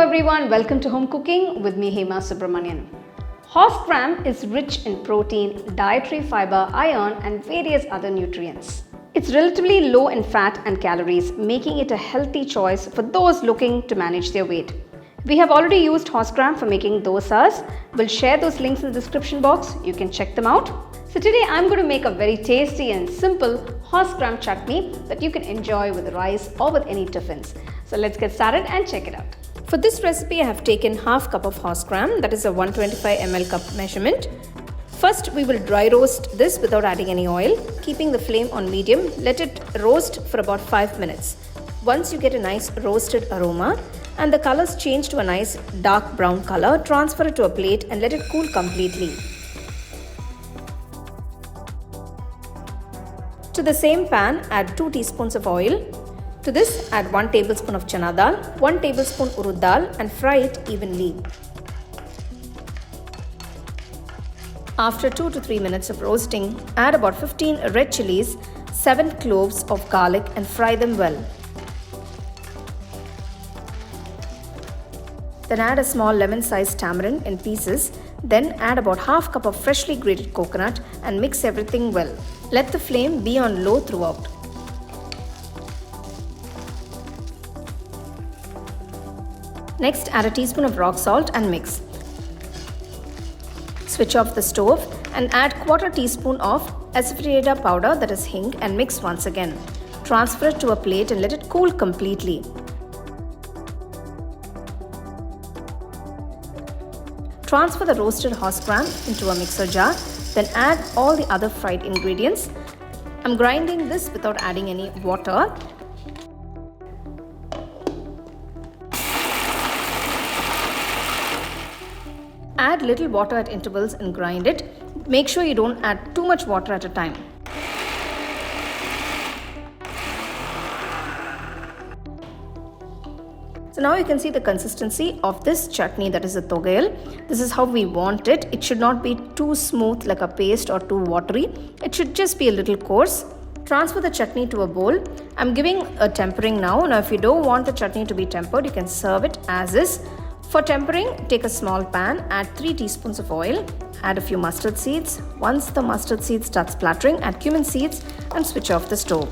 everyone, welcome to Home Cooking with me Hema Subramanian. Horse gram is rich in protein, dietary fiber, iron and various other nutrients. It's relatively low in fat and calories, making it a healthy choice for those looking to manage their weight. We have already used horse gram for making dosas. We'll share those links in the description box. You can check them out. So today I'm going to make a very tasty and simple horse gram chutney that you can enjoy with rice or with any tiffins. So let's get started and check it out. For this recipe I have taken half cup of horse gram, that is a 125 ml cup measurement. First we will dry roast this without adding any oil, keeping the flame on medium. Let it roast for about 5 minutes. Once you get a nice roasted aroma and the colors change to a nice dark brown color, transfer it to a plate and let it cool completely. To the same pan, add 2 teaspoons of oil. To this, add 1 tablespoon of channa dal, 1 tablespoon urad dal and fry it evenly. After 2 to 3 minutes of roasting, add about 15 red chillies, 7 cloves of garlic and fry them well. Then add a small lemon-sized tamarind in pieces. Then add about half cup of freshly grated coconut and mix everything well. Let the flame be on low throughout. Next, add a teaspoon of rock salt and mix. Switch off the stove and add quarter teaspoon of asafoetida powder, that is hing, and mix once again. Transfer it to a plate and let it cool completely. Transfer the roasted horse gram into a mixer jar, then add all the other fried ingredients. I'm grinding this without adding any water. Add little water at intervals and grind it. Make sure you don't add too much water at a time. So now you can see the consistency of this chutney, that is a togayal. This is how we want it. It should not be too smooth like a paste or too watery. It should just be a little coarse. Transfer the chutney to a bowl. I'm giving a tempering now. Now if you don't want the chutney to be tempered, you can serve it as is. For tempering, take a small pan, add 3 teaspoons of oil, add a few mustard seeds. Once the mustard seeds start splattering, add cumin seeds and switch off the stove.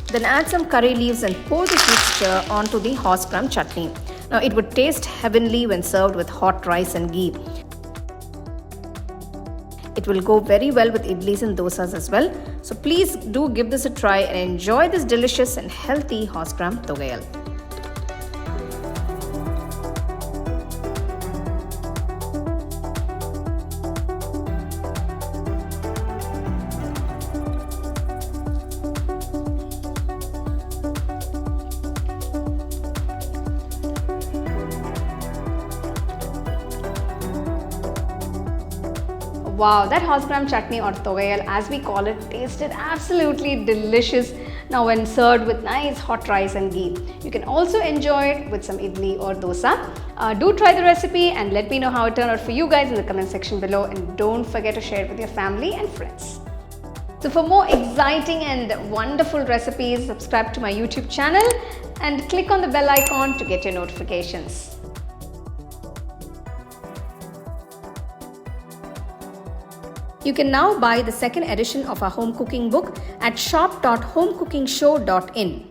Then add some curry leaves and pour this mixture onto the horse gram chutney. Now it would taste heavenly when served with hot rice and ghee. It will go very well with idlis and dosas as well. So please do give this a try and enjoy this delicious and healthy horse gram togayal. Wow, that horse gram chutney or togayal, as we call it, tasted absolutely delicious now when served with nice hot rice and ghee. You can also enjoy it with some idli or dosa. Do try the recipe and let me know how it turned out for you guys in the comment section below, and don't forget to share it with your family and friends. So for more exciting and wonderful recipes, subscribe to my YouTube channel and click on the bell icon to get your notifications. You can now buy the second edition of our home cooking book at shop.homecookingshow.in.